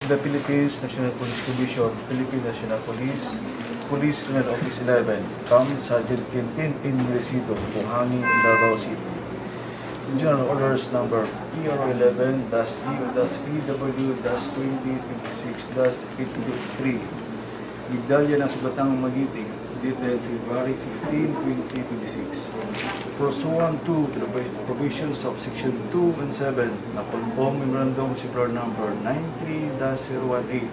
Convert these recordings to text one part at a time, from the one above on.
the Philippines National Police Commission, Philippine National Police, Police Regional Office 11, Camp Sergeant Quintin in Resido, Buhangin, Davao City. General Orders Number PRO11-EW-2026-83, Medalya ng Subatang Magiting, dated February 15, 2026. Pursuant to the provisions of Section 2 and 7 ng Pagpong Memorandum Circular Number 93-018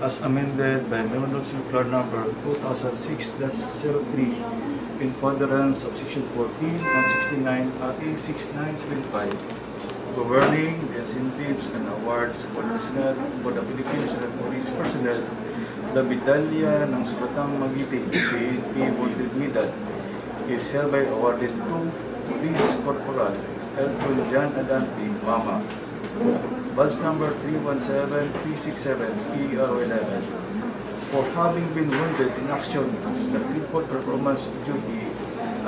as amended by Memorandum Circular Number 2006-03 in furtherance of Section 14 and 69 RA 6975 governing the incentives and awards for the Philippine National Police personnel, the Medalya ng Subatang Magiting PNP Bonded Medal is hereby awarded to Police Corporal Elton John Adante Mama, badge number 317367 PRO11, for having been wounded in action in the field performance duty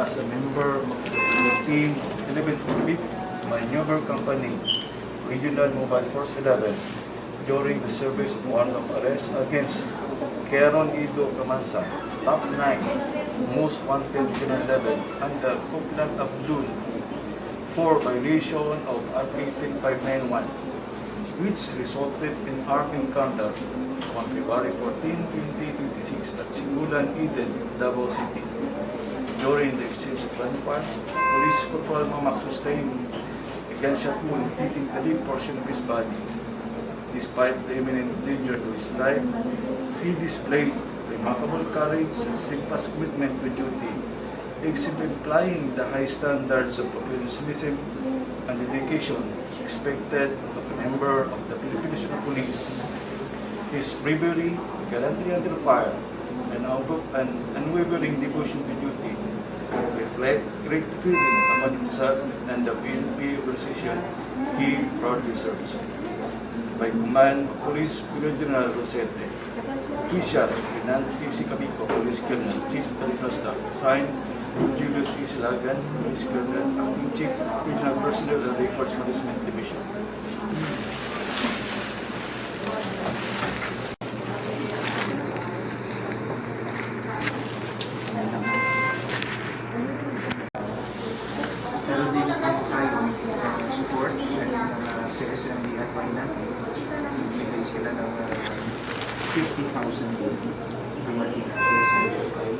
as a member of the Team 11th Maneuver Company, Regional Mobile Force 11, during the service of warrant of arrest against Keron Ido Camansa, Top 9, Most Wanted Regional 11, under Copeland Abdul for violation of RP 10591, which resulted in armed encounter on February 14, 2026 at Sigulan, Eden, Davao City. During the exchange of gunfire, Police Corporal Mamak sustained a gunshot wound hitting the left portion of his body. Despite the imminent danger to his life, he displayed remarkable courage and steadfast commitment to duty, exemplifying the high standards of professionalism and dedication expected of a member of the Philippine National Police. His bravery, gallantry under fire, and unwavering devotion to duty reflect great credit upon himself and the PNP organization he proudly serves. By command of Police Brigadier General Rosete, Official Lieutenant P.C. Cabico, Police Colonel, Chief Political Staff, signed Julius E. Silagan, Police Colonel, Acting Chief, Regional Personnel and Records Management Division. Meron din po tayong support ng PSMDFI natin. Bigay sila ng 50,000 dumating na PSMDFI.